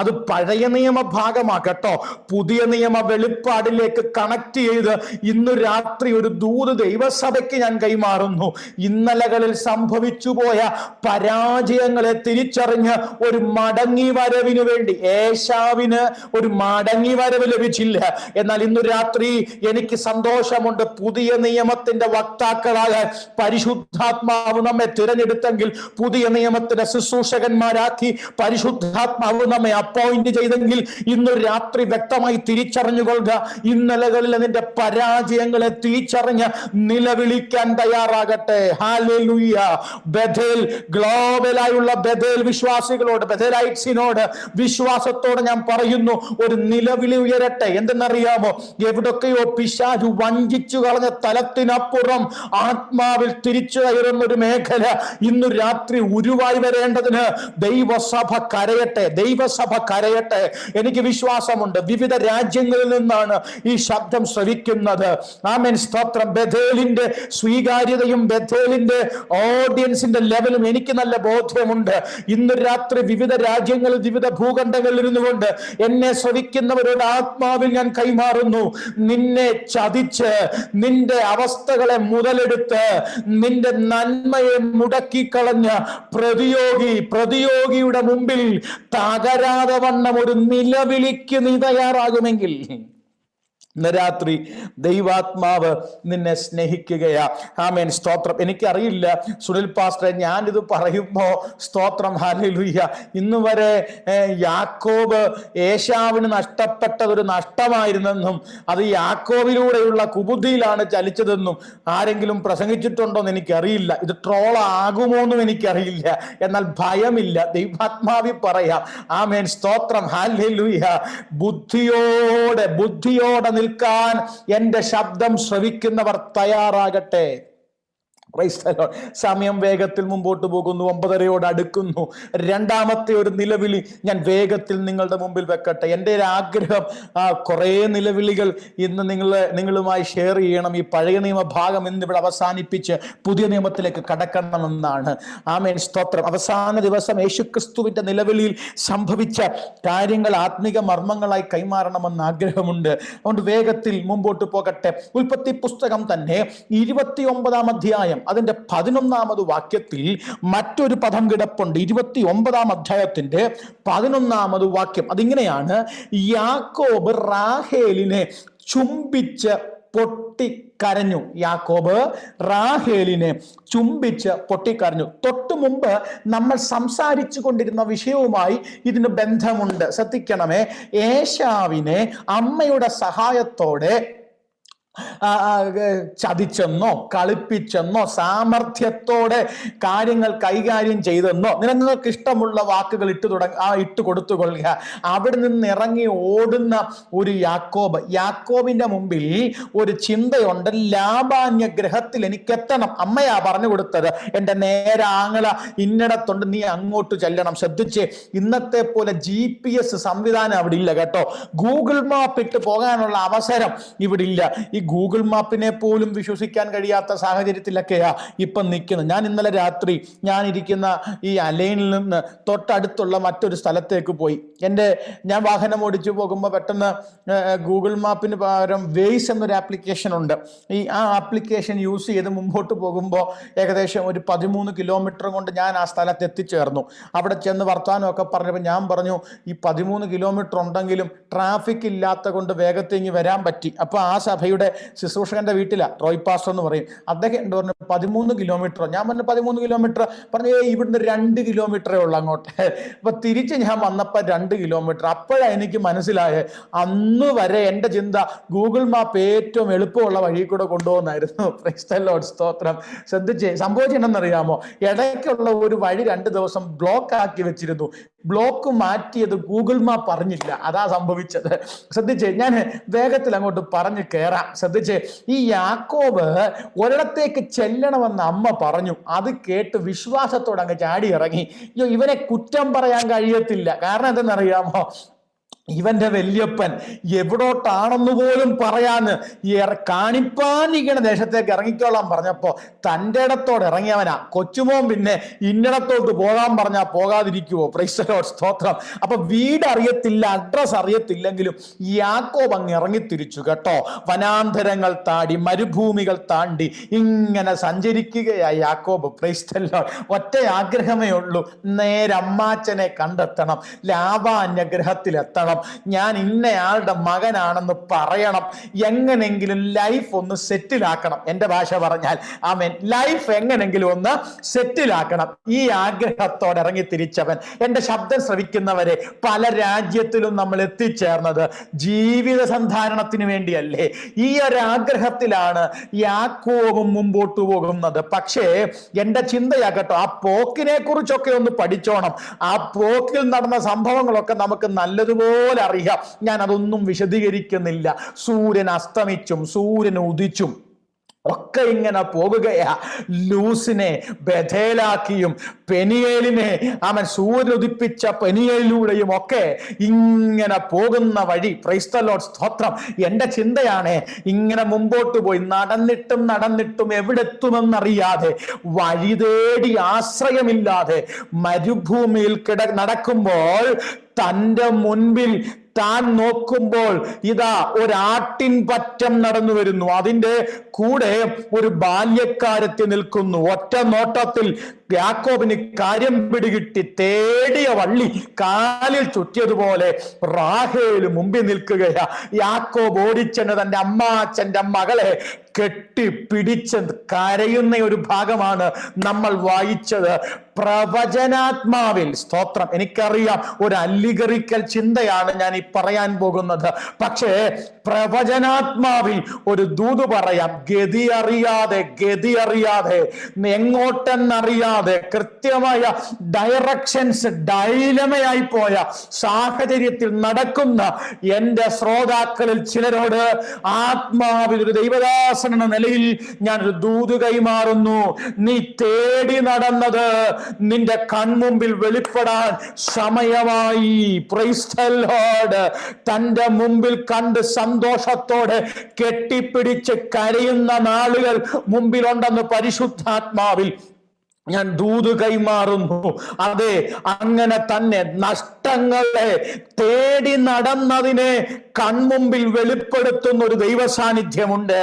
അത് പഴയ നിയമ ഭാഗമാക്കട്ടോ, പുതിയ നിയമ വെളിപ്പാടിലേക്ക് കണക്ട് ചെയ്ത് ഇന്ന് രാത്രി ഒരു ദൂത് ദൈവസഭയ്ക്ക് ഞാൻ കൈമാറുന്നു. ഇന്നലകളിൽ സംഭവിച്ചു പോയ പരാജയങ്ങളെ തിരിച്ചറിഞ്ഞ് ഒരു മടങ്ങി വരവിനു വേണ്ടി, ഏശാവിന് ഒരു മടങ്ങി വരവ് ലഭിച്ചില്ല. എന്നാൽ ഇന്നു രാത്രി എനിക്ക് സന്തോഷമുണ്ട്. പുതിയ നിയമത്തിന്റെ വക്താക്കളായ പരിശുദ്ധാത്മാവ് നമ്മെ തിരഞ്ഞെടുത്തെങ്കിൽ, പുതിയ നിയമത്തിന്റെ ശുശ്രൂഷകന്മാരാക്കി പരിശുദ്ധാത്മാവ് നമ്മെ അപ്പോയിന്റ് ചെയ്തെങ്കിൽ, ഇന്നു രാത്രി വ്യക്തമായി തിരിച്ചറിഞ്ഞുകൊള്ളുക. ഇന്നലകളിൽ അതിന്റെ പരാജയങ്ങളെ തിരിച്ചറിഞ്ഞ് നിലവിളിക്കാൻ തയ്യാറാകട്ടെ. ഹല്ലേലൂയ. ബഥേൽ ഗ്ലോബലായുള്ള ബഥേൽ വിശ്വാസികളോട്, ബഥേലൈറ്റ്സിനോട് വിശ്വാസത്തോടെ ഞാൻ പറയുന്നു, ഒരു നിലവിളി ഉയരട്ടെ. എന്തെന്നറിയാമോ? എവിടൊക്കെയോ പിശാചു വഞ്ചിച്ചു കളഞ്ഞ തലത്തിനപ്പുറം ആത്മാവിൽ തിരിച്ചു കയറുന്ന ഒരു മേഖല ഇന്നു രാത്രി ഉരുവായി വരേണ്ടതിന് ദൈവസഭ കരയട്ടെ, ദൈവസഭ കരയട്ടെ. എനിക്ക് വിശ്വാസമുണ്ട് വിവിധ രാജ്യങ്ങളിൽ നിന്നാണ് ഈ ശബ്ദം ശ്രവിക്കുന്നത്. ആമേൻ, സ്തോത്രം. ബഥേലിന്റെ സ്വീകാര്യതയും ബഥേലിന്റെ ഓഡിയൻസിന്റെ ലെവലും എനിക്ക് നല്ല ബോധ്യമുണ്ട്. ഇന്ന് രാത്രി വിവിധ രാജ്യങ്ങളിൽ, വിവിധ ഭൂഖണ്ഡങ്ങളിൽ ഇരുന്നുകൊണ്ട് എന്നെ ശ്രവിക്കുന്നവരുടെ ആത്മാവിൽ ഞാൻ കൈമാറുന്നു. നിന്നെ ചതിച്ച്, നിന്റെ അവസ്ഥകളെ മുതലെടുത്ത്, നിന്റെ നന്മയെ മുടക്കിക്കളഞ്ഞ പ്രതിയോഗിയുടെ മുമ്പിൽ തകരാതെ വണ്ണം ഒരു നിലവിളിക്ക് നീ തയ്യാറാകുമെങ്കിൽ ഇന്ന് രാത്രി ദൈവാത്മാവ് നിന്നെ സ്നേഹിക്കുകയാ. ആമേൻ, സ്തോത്രം. എനിക്കറിയില്ല സുനിൽ പാസ്റ്ററെ, ഞാനിത് പറയുമ്പോ സ്തോത്രം, ഹല്ലേലൂയ, ഇന്ന് വരെ യാക്കോബ് ഏശാവിന് നഷ്ടപ്പെട്ടതൊരു നഷ്ടമായിരുന്നെന്നും അത് യാക്കോബിലൂടെയുള്ള കുബുദ്ധിയിലാണ് ചലിച്ചതെന്നും ആരെങ്കിലും പ്രസംഗിച്ചിട്ടുണ്ടോ എന്ന് എനിക്കറിയില്ല. ഇത് ട്രോളാകുമോ എന്നും എനിക്കറിയില്ല. എന്നാൽ ഭയമില്ല, ദൈവാത്മാവി പറയാം. ആമേൻ, സ്തോത്രം, ഹല്ലേലൂയ. ബുദ്ധിയോടെ നിൽക്കാൻ എന്റെ ശബ്ദം ശ്രവിക്കുന്നവർ തയ്യാറാകട്ടെ. സമയം വേഗത്തിൽ മുമ്പോട്ട് പോകുന്നു. 9:30 അടുക്കുന്നു. രണ്ടാമത്തെ ഒരു നിലവിളി ഞാൻ വേഗത്തിൽ നിങ്ങളുടെ മുമ്പിൽ വെക്കട്ടെ. എൻ്റെ ഒരു ആഗ്രഹം, കുറേ നിലവിളികൾ ഇന്ന് നിങ്ങളുമായി ഷെയർ ചെയ്യണം. ഈ പഴയ നിയമ ഭാഗം ഇന്നിവിടെ അവസാനിപ്പിച്ച് പുതിയ നിയമത്തിലേക്ക് കടക്കണമെന്നാണ്. ആമേൻ, സ്തോത്രം. അവസാന ദിവസം യേശുക്രിസ്തുവിന്റെ നിലവിളിയിൽ സംഭവിച്ച കാര്യങ്ങൾ ആത്മീക മർമ്മങ്ങളായി കൈമാറണമെന്ന് ആഗ്രഹമുണ്ട്. അതുകൊണ്ട് വേഗത്തിൽ മുമ്പോട്ട് പോകട്ടെ. ഉൽപ്പത്തി പുസ്തകം തന്നെ 29-ാം അധ്യായം അതിന്റെ 11-ാമത് വാക്യത്തിൽ മറ്റൊരു പദം കിടപ്പുണ്ട്. 29-ാം അധ്യായത്തിന്റെ 11-ാമത് വാക്യം അതിങ്ങനെയാണ്: യാക്കോബ് റാഹേലിനെ ചുംബിച്ച് പൊട്ടിക്കരഞ്ഞു. യാക്കോബ് റാഹേലിനെ ചുംബിച്ച് പൊട്ടിക്കരഞ്ഞു. തൊട്ടു മുമ്പ് നമ്മൾ സംസാരിച്ചു കൊണ്ടിരുന്ന വിഷയവുമായി ഇതിന് ബന്ധമുണ്ട്. ശ്രദ്ധിക്കണമേ. ഏശാവിനെ അമ്മയുടെ സഹായത്തോടെ ചതിച്ചെന്നോ കളിപ്പിച്ചെന്നോ സാമർഥ്യത്തോടെ കാര്യങ്ങൾ കൈകാര്യം ചെയ്തെന്നോ നിങ്ങൾക്ക് ഇഷ്ടമുള്ള വാക്കുകൾ ഇട്ട് കൊടുത്തുകൊള്ളുക. അവിടെ നിന്ന് ഇറങ്ങി ഓടുന്ന ഒരു യാക്കോബിന്റെ മുമ്പിൽ ഒരു ചിന്തയുണ്ട്. ലാബാന്യ ഗ്രഹത്തിൽ എനിക്ക് എത്തണം. അമ്മയാ പറഞ്ഞു കൊടുത്തത്, എൻ്റെ നേരെ ആങ്ങള ഇന്നിടത്തുണ്ട്, നീ അങ്ങോട്ട് ചെല്ലണം. ശ്രദ്ധിച്ച്, ഇന്നത്തെ പോലെ GPS സംവിധാനം അവിടെ ഇല്ല കേട്ടോ. ഗൂഗിൾ മാപ്പ് ഇട്ട് പോകാനുള്ള അവസരം ഇവിടെ ഇല്ല. ഈ ഗൂഗിൾ മാപ്പിനെ പോലും വിശ്വസിക്കാൻ കഴിയാത്ത സാഹചര്യത്തിലൊക്കെയാ ഇപ്പം നിൽക്കുന്നത്. ഞാൻ ഇന്നലെ രാത്രി ഞാനിരിക്കുന്ന ഈ അലൈനിൽ നിന്ന് തൊട്ടടുത്തുള്ള മറ്റൊരു സ്ഥലത്തേക്ക് പോയി. ഞാൻ വാഹനം ഓടിച്ചു പോകുമ്പോൾ പെട്ടെന്ന് ഗൂഗിൾ മാപ്പിന് പകരം വേയ്സ് എന്നൊരു ആപ്ലിക്കേഷൻ ഉണ്ട്. ആ ആപ്ലിക്കേഷൻ യൂസ് ചെയ്ത് മുമ്പോട്ട് പോകുമ്പോൾ ഏകദേശം ഒരു 13 കിലോമീറ്റർ കൊണ്ട് ഞാൻ ആ സ്ഥലത്ത് എത്തിച്ചേർന്നു. അവിടെ ചെന്ന് വർത്തമാനമൊക്കെ പറഞ്ഞപ്പോൾ ഞാൻ പറഞ്ഞു, ഈ 13 കിലോമീറ്റർ ഉണ്ടെങ്കിലും ട്രാഫിക് ഇല്ലാത്ത കൊണ്ട് വേഗത്തിൽ ഇങ്ങ് വരാൻ പറ്റി. അപ്പോൾ ആ സഭയുടെ ശുശ്രൂഷകന്റെ വീട്ടിലാണ്, റോയ് പാസ്റ്റർ എന്ന് പറയും. അദ്ദേഹം പറഞ്ഞു 13 കിലോമീറ്റർ. ഞാൻ പറഞ്ഞു 13 കിലോമീറ്റർ. പറഞ്ഞു ഇവിടുന്ന് 2 കിലോമീറ്ററേ ഉള്ളൂ അങ്ങോട്ട്. അപ്പൊ തിരിച്ച് ഞാൻ വന്നപ്പോൾ 2 കിലോമീറ്റർ. അപ്പോഴാണ് എനിക്ക് മനസ്സിലായത്, അന്ന് വരെ എൻ്റെ ചിന്ത ഗൂഗിൾ മാപ്പ് ഏറ്റവും എളുപ്പമുള്ള വഴി കൂടെ കൊണ്ടുപോകുന്നായിരുന്നു. പ്രൈസ് ദി ലോർഡ്, സ്തോത്രം. ശ്രദ്ധിച്ചേ, സംഭവിച്ചെന്നറിയാമോ? ഇടയ്ക്കുള്ള ഒരു വഴി 2 ദിവസം ബ്ലോക്ക് ആക്കി വെച്ചിരുന്നു. ബ്ലോക്ക് മാറ്റിയത് ഗൂഗിൾ മാപ്പ് അറിഞ്ഞില്ല. അതാ സംഭവിച്ചത്. ശ്രദ്ധിച്ചേ, ഞാൻ വേഗത്തിൽ അങ്ങോട്ട് പറഞ്ഞു കയറാം. ശ്രദ്ധിച്ചേ, ഈ യാക്കോബ് ഒരിടത്തേക്ക് ചെല്ലണമെന്ന് അമ്മ പറഞ്ഞു. അത് കേട്ട് വിശ്വാസത്തോടെ അങ്ങ് ചാടി ഇറങ്ങി. ഇവനെ കുറ്റം പറയാൻ കഴിയത്തില്ല. കാരണം എന്തെന്നറിയാമോ? ഇവന്റെ വല്യപ്പൻ എവിടോട്ടാണെന്ന് പോലും പറയാന്ന് കാണിപ്പാനിരിക്കണ ദേശത്തേക്ക് ഇറങ്ങിക്കോളാൻ പറഞ്ഞപ്പോ തൻ്റെ ഇടത്തോടെ ഇറങ്ങിയവനാ. കൊച്ചുമോൻ പിന്നെ ഇന്നിടത്തോട്ട് പോകാൻ പറഞ്ഞാൽ പോകാതിരിക്കുവോ? പ്രൈസ് ദി ലോർഡ്, സ്തോത്രം. അപ്പൊ വീട് അറിയത്തില്ല, അഡ്രസ് അറിയത്തില്ലെങ്കിലും യാക്കോബ് അങ്ങ് ഇറങ്ങിത്തിരിച്ചു കേട്ടോ. വനാന്തരങ്ങൾ താണ്ടി, മരുഭൂമികൾ താണ്ടി ഇങ്ങനെ സഞ്ചരിക്കുകയായി യാക്കോബ്. Price the Lord. ഒറ്റ ആഗ്രഹമേ ഉള്ളൂ, നേരെ അമ്മാച്ചനെ കണ്ടെത്തണം, ലാബാന്യ ഗ്രഹത്തിലെത്തണം. ഞാൻ ഇന്നയാളുടെ മകനാണെന്ന് പറയണം, എങ്ങനെങ്കിലും ലൈഫ് ഒന്ന് സെറ്റിലാക്കണം. എൻ്റെ ഭാഷ പറഞ്ഞാൽ ആമേൻ, ലൈഫ് എങ്ങനെങ്കിലും ഒന്ന് സെറ്റിലാക്കണം. ഈ ആഗ്രഹത്തോടെ ഇറങ്ങി തിരിച്ചവൻ. എൻ്റെ ശബ്ദം ശ്രവിക്കുന്നവരെ, പല രാജ്യത്തിലും നമ്മൾ എത്തിച്ചേർന്നത് ജീവിത സന്ധാരണത്തിന് വേണ്ടിയല്ലേ? ഈ ഒരു ആഗ്രഹത്തിലാണ് യാക്കോബും മുമ്പോട്ട് പോകുന്നത്. പക്ഷേ എൻ്റെ ചിന്തയാകട്ടോ, ആ പോക്കിനെ കുറിച്ചൊക്കെ ഒന്ന് പഠിച്ചോണം. ആ പോക്കിൽ നടന്ന സംഭവങ്ങളൊക്കെ നമുക്ക് നല്ലതുപോലെ അറിയാം. ഞാൻ അതൊന്നും വിശദീകരിക്കുന്നില്ല. സൂര്യൻ അസ്തമിച്ചും സൂര്യൻ ഉദിച്ചും ഒക്കെ ഇങ്ങനെ പോകുകയാ. ലൂസിനെ ബഥേലാക്കിയും പെനിയേലിനെ അവൻ സൂര്യൻ ഉദിപ്പിച്ച പെനിയേലിലൂടെയും ഒക്കെ ഇങ്ങനെ പോകുന്ന വഴി, പ്രൈസ് ദി ലോർഡ്, സ്തോത്രം. എൻ്റെ ചിന്തയാണ്, ഇങ്ങനെ മുമ്പോട്ട് പോയി നടന്നിട്ടും എവിടെത്തുമെന്നറിയാതെ, വഴി തേടി ആശ്രയമില്ലാതെ മരുഭൂമിയിൽ നടക്കുമ്പോൾ തൻ്റെ മുൻപിൽ താൻ നോക്കുമ്പോൾ ഇതാ ഒരാട്ടിൻ പറ്റം നടന്നു വരുന്നു. അതിൻ്റെ കൂടെ ഒരു ബാല്യക്കാരത്തി നിൽക്കുന്നു. ഒറ്റ നോട്ടത്തിൽ യാക്കോബിന് കാര്യം പിടികിട്ടി. തേടിയ വള്ളി കാലിൽ ചുറ്റിയതുപോലെ റാഹേൽ മുമ്പിൽ നിൽക്കുകയാ. യാക്കോബ് ഓടിച്ചെന്ന് തന്റെ അമ്മാച്ചന്റെ മകളെ കെട്ടിപ്പിടിച്ച് കരയുന്ന ഒരു ഭാഗമാണ് നമ്മൾ വായിച്ചത്. പ്രവചനാത്മാവിൽ, സ്തോത്രം, എനിക്കറിയാം ഒരു അല്ലിഗറിക്കൽ ചിന്തയാണ് ഞാൻ ഈ പറയാൻ പോകുന്നത്. പക്ഷേ പ്രവചനാത്മാവിൽ ഒരു ദൂത് പറയാം. ഗതി അറിയാതെ എങ്ങോട്ടെന്നറിയാതെ കൃത്യമായ ഡയറക്ഷൻസ് ഡൈലമയായി പോയ സാഹചര്യത്തിൽ നടക്കുന്ന എൻ്റെ ശ്രോതാക്കളിൽ ചിലരോട് ആത്മാവിൽ ഒരു ദൈവദാസൻ എന്ന നിലയിൽ ഞാനൊരു ദൂത് കൈമാറുന്നു. നീ തേടി നടന്നത് നിന്റെ കൺമുമ്പിൽ വെളിപ്പെടാൻ സമയമായി. Price the Lord. തന്റെ മുമ്പിൽ കണ്ട് സന്തോഷത്തോടെ കെട്ടിപ്പിടിച്ച് കരയുന്ന നാളുകൾ മുമ്പിലുണ്ടെന്ന് പരിശുദ്ധാത്മാവിൽ ഞാൻ ദൂത് കൈമാറുന്നു. അതെ, അങ്ങനെ തന്നെ നഷ്ടങ്ങളെ തേടി നടന്നതിനെ കൺമുമ്പിൽ വെളിപ്പെടുത്തുന്ന ഒരു ദൈവ സാന്നിധ്യമുണ്ട്.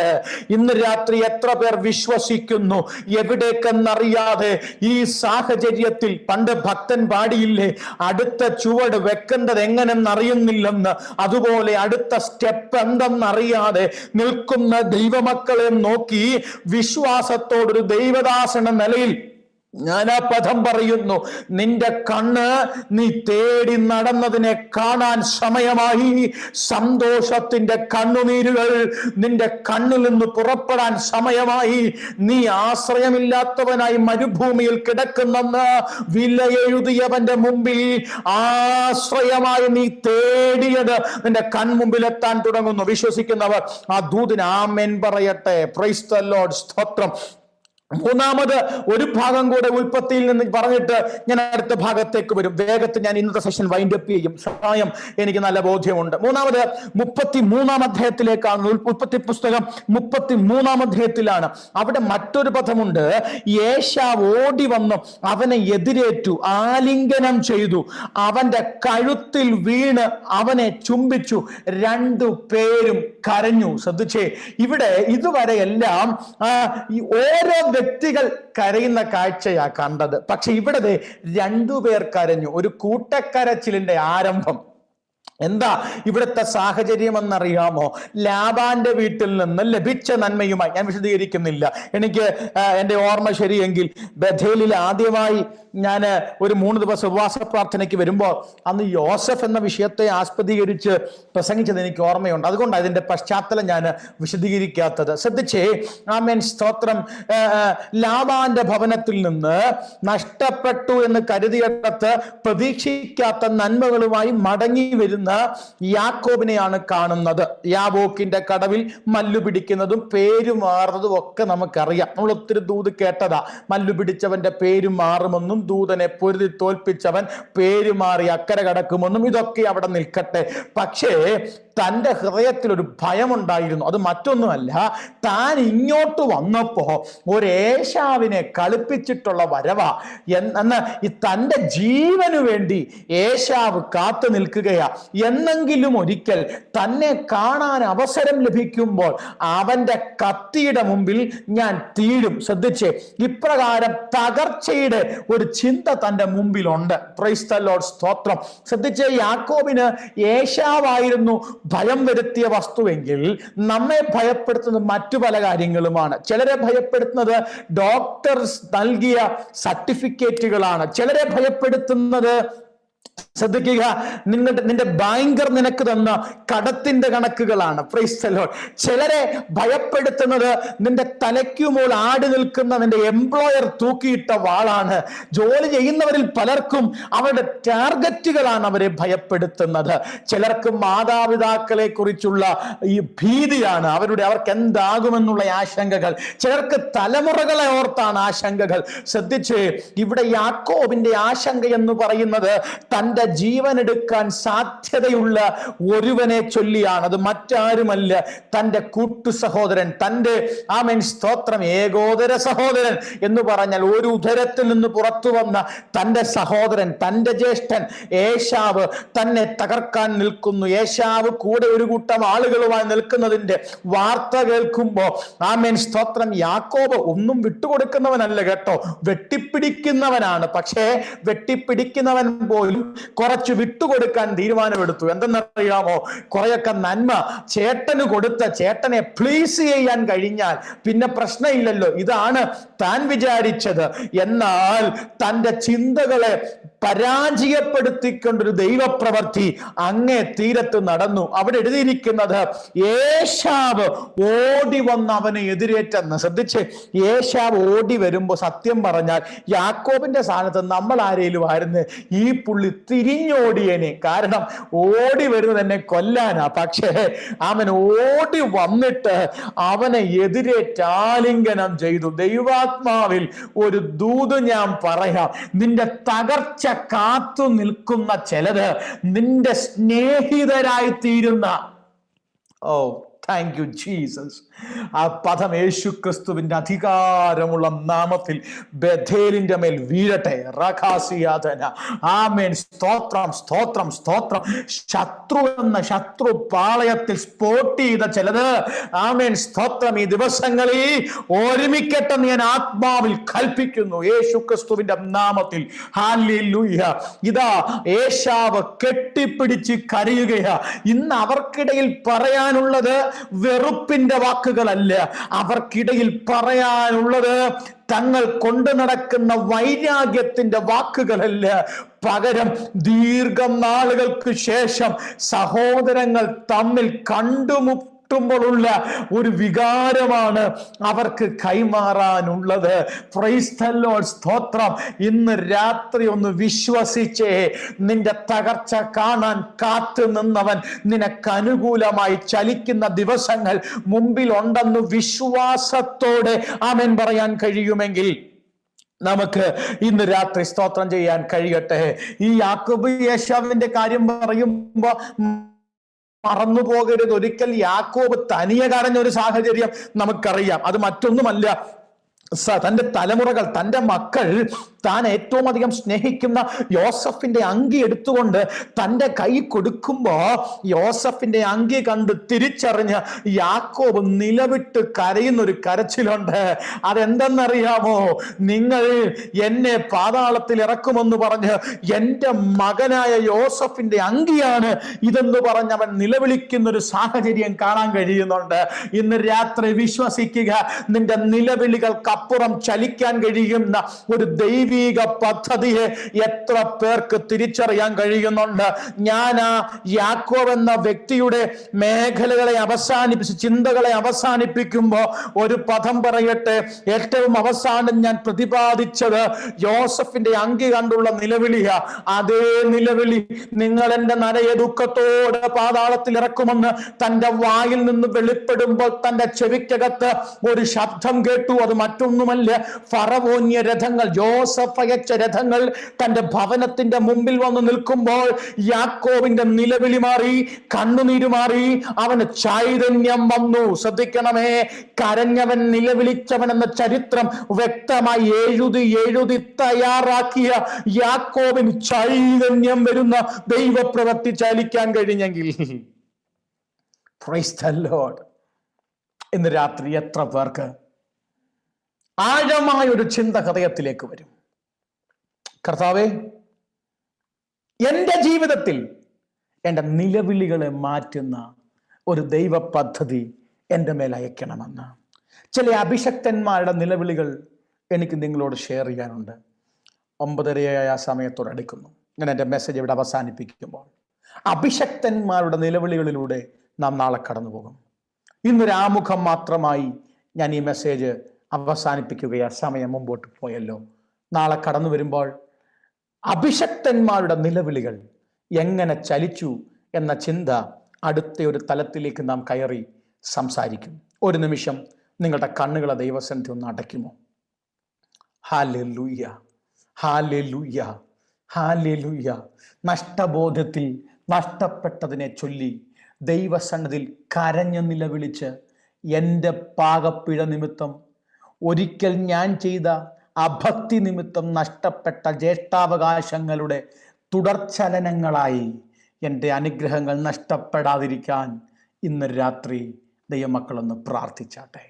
ഇന്ന് രാത്രി എത്ര പേർ വിശ്വസിക്കുന്നു? എവിടേക്കെന്നറിയാതെ ഈ സാഹചര്യത്തിൽ, പണ്ട് ഭക്തൻ പാടിയില്ലേ, അടുത്ത ചുവട് വെക്കേണ്ടത് എങ്ങനെന്നറിയുന്നില്ലെന്ന്, അതുപോലെ അടുത്ത സ്റ്റെപ്പ് എന്തെന്നറിയാതെ നിൽക്കുന്ന ദൈവമക്കളെ നോക്കി വിശ്വാസത്തോടൊരു ദൈവദാസന നിലയിൽ ഞാൻ ആ പദം പറയുന്നു. നിന്റെ കണ്ണ് നീ തേടി നടന്നതിനെ കാണാൻ സമയമായി. സന്തോഷത്തിന്റെ കണ്ണുനീരുകൾ നിന്റെ കണ്ണിൽ നിന്ന് പുറപ്പെടാൻ സമയമായി. നീ ആശ്രയമില്ലാത്തവനായി മരുഭൂമിയിൽ കിടക്കുന്നെന്ന് വിലയെഴുതിയവന്റെ മുമ്പിൽ ആശ്രയമായി നീ തേടിയത് നിന്റെ കൺമുമ്പിൽ എത്താൻ തുടങ്ങുന്നു. വിശ്വസിക്കുന്നവർ ആ ദൂതിന് ആമേൻ പറയട്ടെ. പ്രൈസ് ദി ലോർഡ്, സ്തോത്രം. മൂന്നാമത് ഒരു ഭാഗം കൂടെ ഉൽപ്പത്തിയിൽ നിന്ന് പറഞ്ഞിട്ട് ഞാൻ അടുത്ത ഭാഗത്തേക്ക് വരും. വേഗത്തിൽ ഞാൻ ഇന്നത്തെ സെഷൻ വൈൻഡ് അപ്പ് ചെയ്യും. സമയം എനിക്ക് നല്ല ബോധ്യമുണ്ട്. മൂന്നാമത് 33-ാം അധ്യായത്തിലേക്കാണ്. ഉൽപ്പത്തി പുസ്തകം 33-ാം അധ്യായത്തിലാണ്. അവിടെ മറ്റൊരു പദമുണ്ട്. ഏശാവ് ഓടി വന്ന് അവനെ എതിരേറ്റു, ആലിംഗനം ചെയ്തു, അവന്റെ കഴുത്തിൽ വീണ് അവനെ ചുംബിച്ചു, രണ്ടു പേരും കരഞ്ഞു. ശ്രദ്ധിച്ചേ, ഇവിടെ ഇതുവരെ എല്ലാം ഓരോ വ്യക്തികൾ കരയുന്ന കാഴ്ചയാ കണ്ടത്. പക്ഷെ ഇവിടെ രണ്ടുപേർ കരഞ്ഞു. ഒരു കൂട്ടക്കരച്ചിലിന്റെ ആരംഭം. എന്താ ഇവിടുത്തെ സാഹചര്യം എന്നറിയാമോ? ലാബാന്റെ വീട്ടിൽ നിന്ന് ലഭിച്ച നന്മയുമായി, ഞാൻ വിശദീകരിക്കുന്നില്ല, എനിക്ക് എൻ്റെ ഓർമ്മ ശരിയെങ്കിൽ ബഥേലിൽ ആദ്യമായി ഞാൻ ഒരു 3 ദിവസം ഉപവാസ പ്രാർത്ഥനയ്ക്ക് വരുമ്പോൾ അന്ന് യോസഫ് എന്ന വിഷയത്തെ ആസ്പദീകരിച്ച് പ്രസംഗിച്ചത് എനിക്ക് ഓർമ്മയുണ്ട്. അതുകൊണ്ട് അതിൻ്റെ പശ്ചാത്തലം ഞാൻ വിശദീകരിക്കാത്തത്. ശ്രദ്ധിച്ചേ, ആമേൻ, സ്തോത്രം. ലാബാന്റെ ഭവനത്തിൽ നിന്ന് നഷ്ടപ്പെട്ടു എന്ന് കരുതിയിടത്ത് പ്രതീക്ഷിക്കാത്ത നന്മകളുമായി മടങ്ങി വരുന്ന യാക്കോബിനെയാണ് കാണുന്നത്. യാബോക്കിന്റെ കടവിൽ മല്ലു പിടിക്കുന്നതും പേര് മാറുന്നതും ഒക്കെ നമുക്കറിയാം. നമ്മൾ ഒത്തിരി ദൂത് കേട്ടതാ. മല്ലു പിടിച്ചവന്റെ പേര് മാറുമെന്നും ദൂതനെ പൊരുതി തോൽപ്പിച്ചവൻ പേര് മാറി അക്കരെ കടക്കുമെന്നും. ഇതൊക്കെ അവിടെ നിൽക്കട്ടെ. പക്ഷേ തൻ്റെ ഹൃദയത്തിൽ ഒരു ഭയമുണ്ടായിരുന്നു. അത് മറ്റൊന്നുമല്ല, താൻ ഇങ്ങോട്ട് വന്നപ്പോ ഒരു ഏശാവിനെ കളിപ്പിച്ചിട്ടുള്ള വരവാ എന്ന് തൻ്റെ ജീവന് വേണ്ടി ഏശാവ് കാത്തു നിൽക്കുകയാ. എന്നെങ്കിലും ഒരിക്കൽ തന്നെ കാണാൻ അവസരം ലഭിക്കുമ്പോൾ അവന്റെ കത്തിയുടെ മുമ്പിൽ ഞാൻ തീരും. ശ്രദ്ധിച്ചേ, ഇപ്രകാരം തകർച്ചയുടെ ഒരു ചിന്ത തൻ്റെ മുമ്പിലുണ്ട്. പ്രൈസ് ദി ലോർഡ്, സ്തോത്രം. ശ്രദ്ധിച്ചേ, യാക്കോബിന് ഏശാവായിരുന്നു ഭയം വരുത്തിയ വസ്തുവെങ്കിൽ നമ്മെ ഭയപ്പെടുത്തുന്നത് മറ്റു പല കാര്യങ്ങളുമാണ്. ചിലരെ ഭയപ്പെടുത്തുന്നത് ഡോക്ടർസ് നൽകിയ സർട്ടിഫിക്കറ്റുകളാണ്. ചിലരെ ഭയപ്പെടുത്തുന്നത്, ശ്രദ്ധിക്കുക, നിന്റെ ബാങ്കർ നിനക്ക് തന്ന കടത്തിന്റെ കണക്കുകളാണ്. Praise the lord. ചിലരെ ഭയപ്പെടുത്തുന്നത് നിന്റെ തലയ്ക്കുമോൾ ആടി നിൽക്കുന്ന നിന്റെ എംപ്ലോയർ തൂക്കിയിട്ട വാളാണ്. ജോലി ചെയ്യുന്നവരിൽ പലർക്കും അവരുടെ ടാർഗറ്റുകളാണ് അവരെ ഭയപ്പെടുത്തുന്നത്. ചിലർക്ക് മാതാപിതാക്കളെ കുറിച്ചുള്ള ഈ ഭീതിയാണ്, അവർക്ക് എന്താകുമെന്നുള്ള ആശങ്കകൾ. ചിലർക്ക് തലമുറകളെ ഓർത്താണ് ആശങ്കകൾ. ശ്രദ്ധിച്ച്, ഇവിടെ യാക്കോബിന്റെ ആശങ്ക എന്ന് പറയുന്നത് തൻ്റെ ജീവൻ എടുക്കാൻ സാധ്യതയുള്ള ഒരുവനെ ചൊല്ലിയാണ്. അത് മറ്റാരുമല്ല, തൻ്റെ കൂട്ടു സഹോദരൻ, തൻ്റെ ആമേൻ സ്തോത്രം, ഏകോദര സഹോദരൻ എന്ന് പറഞ്ഞാൽ ഒരു ഉദരത്തിൽ നിന്ന് പുറത്തു വന്ന തൻ്റെ സഹോദരൻ, തൻ്റെ ജ്യേഷ്ഠൻ ഏശാവ് തന്നെ തകർക്കാൻ നിൽക്കുന്നു. ഏശാവ് കൂടെ ഒരു കൂട്ടം ആളുകളുമായി നിൽക്കുന്നതിന്റെ വാർത്ത കേൾക്കുമ്പോൾ ആമേൻ സ്തോത്രം, യാക്കോബ് ഒന്നും വിട്ടുകൊടുക്കുന്നവനല്ല കേട്ടോ, വെട്ടിപ്പിടിക്കുന്നവനാണ്. പക്ഷേ വെട്ടിപ്പിടിക്കുന്നവൻ പോലും കുറച്ച് വിട്ടുകൊടുക്കാൻ തീരുമാനമെടുത്തു. എന്തെന്നറിയാമോ? കുറെയൊക്കെ നന്മ ചേട്ടന് കൊടുത്ത ചേട്ടനെ പ്ലീസ് ചെയ്യാൻ കഴിഞ്ഞാൽ പിന്നെ പ്രശ്നമില്ലല്ലോ, ഇതാണ് താൻ വിചാരിച്ചത്. എന്നാൽ തൻ്റെ ചിന്തകളെ പരാജയപ്പെടുത്തിക്കൊണ്ടൊരു ദൈവപ്രവൃത്തി അങ്ങേ തീരത്ത് നടന്നു. അവിടെ എഴുതിയിരിക്കുന്നത് ഏശാവ് ഓടി വന്ന് അവനെ എതിരേറ്റെന്ന്. ശ്രദ്ധിച്ച്, ഏശാവ് ഓടി വരുമ്പോൾ സത്യം പറഞ്ഞാൽ യാക്കോബിന്റെ സ്ഥാനത്ത് നമ്മൾ ആരേലും ആയിരുന്നു, ഈ പുള്ളി തിരിഞ്ഞോടിയനെ. കാരണം ഓടി വരുന്നത് എന്നെ കൊല്ലാനാ. പക്ഷേ അവൻ ഓടി വന്നിട്ട് അവനെ എതിരേറ്റ് ആലിംഗനം ചെയ്തു. ദൈവാത്മാവിൽ ഒരു ദൂത് ഞാൻ പറയാം, നിന്റെ തകർച്ച കാത്തു നിൽക്കുന്ന ചിലത് നിന്റെ സ്നേഹിതരായി തീരുന്ന, ഓ താങ്ക് യു ജീസസ്. ആ പദം യേശു ക്രിസ്തുവിന്റെ അധികാരമുള്ള നാമത്തിൽ ബഥേലിന്റെ മേൽ വീഴട്ടെ. റഖാസിയാതന. ആമേൻ. സ്തോത്രം, സ്തോത്രം, സ്തോത്രം. ശത്രു എന്ന ശത്രു പാളയത്തിൽ സ്പോട്ട് ചെയ്ത ചിലത് ആമേൻ സ്തോത്രം ഈ ദിവസങ്ങളിൽ ഒരുമിക്കട്ടെ ഞാൻ ആത്മാവിൽ കൽപ്പിക്കുന്നു യേശു ക്രിസ്തുവിന്റെ നാമത്തിൽ. ഹല്ലേലൂയ. ഇതാ ഏശാവ് കെട്ടിപ്പിടിച്ച് കരയുകയാ. ഇന്ന് അവർക്കിടയിൽ പറയാനുള്ളത് വെറുപ്പിന്റെ വാക്കുകളല്ല, അവർക്കിടയിൽ പറയാനുള്ളത് തങ്ങൾ കൊണ്ടു നടക്കുന്ന വൈരാഗ്യത്തിന്റെ വാക്കുകളല്ല. പകരം ദീർഘനാളുകൾക്ക് ശേഷം സഹോദരങ്ങൾ തമ്മിൽ കണ്ടുമുട്ടുമ്പോഴുള്ള ഒരു വികാരമാണ് അവർക്ക് കൈമാറാനുള്ളത്. പ്രൈസ് ദി ലോർഡ്, സ്തോത്രം. ഇന്ന് രാത്രി ഒന്ന് വിശ്വസിച്ചേ, നിന്റെ തകർച്ച കാണാൻ കാത്തു നിന്നവൻ നിനക്ക് അനുകൂലമായി ചലിക്കുന്ന ദിവസങ്ങൾ മുമ്പിൽ ഉണ്ടെന്ന് വിശ്വാസത്തോടെ ആമേൻ പറയാൻ കഴിയുമെങ്കിൽ നമുക്ക് ഇന്ന് രാത്രി സ്തോത്രം ചെയ്യാൻ കഴിയട്ടെ. ഈ യാക്കോബ് ഏശാവിന്റെ കാര്യം പറയുമ്പോ മറന്നു പോകരുത്, ഒരിക്കൽ യാക്കോബ് തനിയെ കരഞ്ഞ ഒരു സാഹചര്യം നമുക്കറിയാം. അത് മറ്റൊന്നുമല്ല, തൻ്റെ തലമുറകൾ, തൻ്റെ മക്കൾ താൻ ഏറ്റവും അധികം സ്നേഹിക്കുന്ന യോസഫിന്റെ അങ്കി എടുത്തുകൊണ്ട് തൻ്റെ കൈ കൊടുക്കുമ്പോ യോസഫിന്റെ അങ്കി കണ്ട് തിരിച്ചറിഞ്ഞ് യാക്കോബ് നിലവിട്ട് കരയുന്നൊരു കരച്ചിലുണ്ട്. അതെന്തെന്നറിയാമോ? നിങ്ങൾ എന്നെ പാതാളത്തിൽ ഇറക്കുമെന്ന് പറഞ്ഞ് എൻ്റെ മകനായ യോസഫിന്റെ അങ്കിയാണ് ഇതെന്ന് പറഞ്ഞ് അവൻ നിലവിളിക്കുന്നൊരു സാഹചര്യം കാണാൻ കഴിയുന്നുണ്ട്. ഇന്ന് രാത്രി വിശ്വസിക്കുക, നിന്റെ നിലവിളികൾക്കപ്പുറം ചലിക്കാൻ കഴിയുന്ന ഒരു ദൈവിക പദ്ധതിയെ എത്ര പേർക്ക് തിരിച്ചറിയാൻ കഴിയുന്നുണ്ട്? ഞാൻ ആ യാക്കോബ് എന്ന വ്യക്തിയുടെ മേഖലകളെ അവസാനിപ്പിച്ച് ചിന്തകളെ അവസാനിപ്പിക്കുമ്പോൾ ഒരു പദം പറയട്ടെ. ഏറ്റവും അവസാനം ഞാൻ പ്രതിപാദിച്ചത് യോസഫിന്റെ അങ്കി കണ്ടുള്ള നിലവിളിയാ. അതേ നിലവിളി നിങ്ങൾ എന്റെ നരയെ ദുഃഖത്തോടെ പാതാളത്തിൽ ഇറക്കുമെന്ന് തന്റെ വായിൽ നിന്ന് വെളിപ്പെടുമ്പോൾ തന്റെ ചെവിക്കകത്ത് ഒരു ശബ്ദം കേട്ടു. അത് മറ്റൊന്നുമല്ല, ഫറവോന്യ രഥങ്ങൾ, യോസഫ് യോസഫ് അയച്ച രഥങ്ങൾ തന്റെ ഭവനത്തിന്റെ മുമ്പിൽ വന്ന് നിൽക്കുമ്പോൾ യാക്കോബിന്റെ നിലവിളി മാറി, കണ്ണുനീര് മാറി, അവന് ചൈതന്യം വന്നു. ശ്രദ്ധിക്കണമേ, കരഞ്ഞവൻ നിലവിളിച്ചവൻ എന്ന ചരിത്രം വ്യക്തമായി എഴുതി തയ്യാറാക്കിയ യാക്കോബിന് ചൈതന്യം വരുന്ന ദൈവപ്രവൃത്തി ചലിക്കാൻ കഴിഞ്ഞെങ്കിൽ, പ്രൈസ് ദി ലോർഡ്. ഇന്ന് രാത്രി എത്ര പേർക്ക് ആഴമായ ഒരു ചിന്ത ഹൃദയത്തിലേക്ക് വരും? കർത്താവേ, എൻ്റെ ജീവിതത്തിൽ എൻ്റെ നിലവിളികളെ മാറ്റുന്ന ഒരു ദൈവ പദ്ധതി എൻ്റെ മേൽ അയക്കണമെന്ന്. ചില അഭിഷക്തന്മാരുടെ നിലവിളികൾ എനിക്ക് നിങ്ങളോട് ഷെയർ ചെയ്യാനുണ്ട്. 9:30 സമയത്തോടടുക്കുന്നു. ഞാൻ എൻ്റെ മെസ്സേജ് ഇവിടെ അവസാനിപ്പിക്കുമ്പോൾ അഭിഷക്തന്മാരുടെ നിലവിളികളിലൂടെ നാം നാളെ കടന്നു പോകും. ഇന്നൊരു ആമുഖം മാത്രമായി ഞാൻ ഈ മെസ്സേജ് അവസാനിപ്പിക്കുകയാ. സമയം മുമ്പോട്ട് പോയല്ലോ. നാളെ കടന്നു വരുമ്പോൾ അഭിഷക്തന്മാരുടെ നിലവിളികൾ എങ്ങനെ ചലിച്ചു എന്ന ചിന്ത അടുത്ത ഒരു തലത്തിലേക്ക് നാം കയറി സംസാരിക്കും. ഒരു നിമിഷം നിങ്ങളുടെ കണ്ണുകളെ ദൈവസന്നിധി ഒന്ന് അടയ്ക്കുമോ? ഹല്ലേലൂയ, ഹല്ലേലൂയ, ഹല്ലേലൂയ. നഷ്ടബോധത്തിൽ നഷ്ടപ്പെട്ടതിനെ ചൊല്ലി ദൈവസന്നിധിയിൽ കരഞ്ഞു നിലവിളിച്ച്, എൻ്റെ പാകപ്പിഴ നിമിത്തം, ഒരിക്കൽ ഞാൻ ചെയ്ത അഭക്തി നിമിത്തം നഷ്ടപ്പെട്ട ജ്യേഷ്ഠാവകാശങ്ങളുടെ തുടർചലനങ്ങളായി എൻ്റെ അനുഗ്രഹങ്ങൾ നഷ്ടപ്പെടാതിരിക്കാൻ ഇന്ന് രാത്രി ദൈവമക്കളൊന്ന് പ്രാർത്ഥിച്ചാട്ടെ.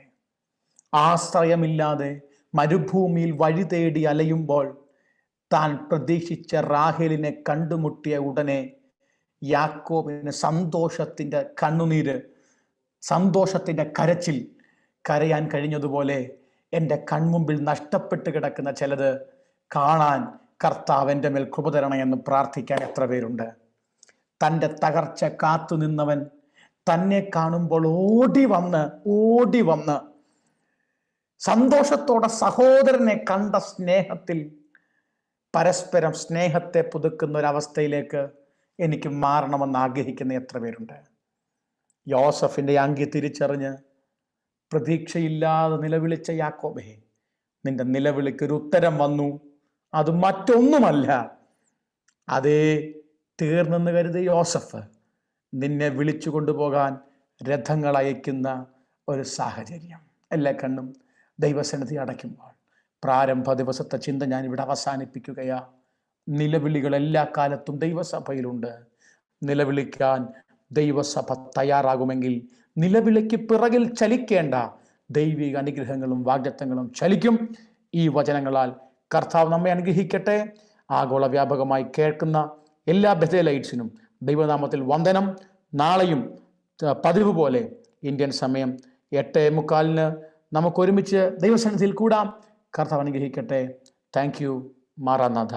ആശ്രയമില്ലാതെ മരുഭൂമിയിൽ വഴി തേടി അലയുമ്പോൾ താൻ പ്രതീക്ഷിച്ച റാഹേലിനെ കണ്ടുമുട്ടിയ ഉടനെ യാക്കോബിന് സന്തോഷത്തിൻ്റെ കണ്ണുനീര്, സന്തോഷത്തിൻ്റെ കരച്ചിൽ കരയാൻ കഴിഞ്ഞതുപോലെ എൻ്റെ കൺമുമ്പിൽ നഷ്ടപ്പെട്ട് കിടക്കുന്ന ചിലത് കാണാൻ കർത്താവ് എൻ്റെ മേൽ കൃപ തരണമെന്ന് പ്രാർത്ഥിക്കാൻ എത്ര പേരുണ്ട്? തൻ്റെ തകർച്ച കാത്തു നിന്നവൻ തന്നെ കാണുമ്പോൾ ഓടി വന്ന് സന്തോഷത്തോടെ സഹോദരനെ കണ്ട സ്നേഹത്തിൽ പരസ്പരം സ്നേഹത്തെ പുതുക്കുന്ന ഒരവസ്ഥയിലേക്ക് എനിക്ക് മാറണമെന്ന് ആഗ്രഹിക്കുന്ന എത്ര പേരുണ്ട്? യോസഫിൻ്റെ അങ്കി തിരിച്ചറിഞ്ഞ് പ്രതീക്ഷയില്ലാതെ നിലവിളിച്ച യാക്കോബേ, നിന്റെ നിലവിളിക്കൊരു ഉത്തരം വന്നു. അത് മറ്റൊന്നുമല്ല, അതേ തീർന്നെന്ന് കരുതി യോസഫ് നിന്നെ വിളിച്ചു കൊണ്ടുപോകാൻ രഥങ്ങൾ അയക്കുന്ന ഒരു സാഹചര്യം. എല്ലാ കണ്ണും ദൈവസന്നിധി അടയ്ക്കുമ്പോൾ പ്രാരംഭ ദിവസത്തെ ചിന്ത ഞാൻ ഇവിടെ അവസാനിപ്പിക്കുകയാ. നിലവിളികൾ എല്ലാ കാലത്തും ദൈവസഭയിലുണ്ട്. നിലവിളിക്കാൻ ദൈവസഭ തയ്യാറാകുമെങ്കിൽ നിലവിളിക്ക് പിറകിൽ ചലിക്കേണ്ട ദൈവിക അനുഗ്രഹങ്ങളും വാഗ്ദത്തങ്ങളും ചലിക്കും. ഈ വചനങ്ങളാൽ കർത്താവ് നമ്മെ അനുഗ്രഹിക്കട്ടെ. ആഗോള വ്യാപകമായി കേൾക്കുന്ന എല്ലാ ബെഥേലൈറ്റ്സിനും ദൈവനാമത്തിൽ വന്ദനം. നാളെയും പതിവ് പോലെ ഇന്ത്യൻ സമയം 8:45 നമുക്കൊരുമിച്ച് ദൈവസന്നിധിയിൽ കൂടാം. കർത്താവ് അനുഗ്രഹിക്കട്ടെ. Thank you. മാറാനാഥ.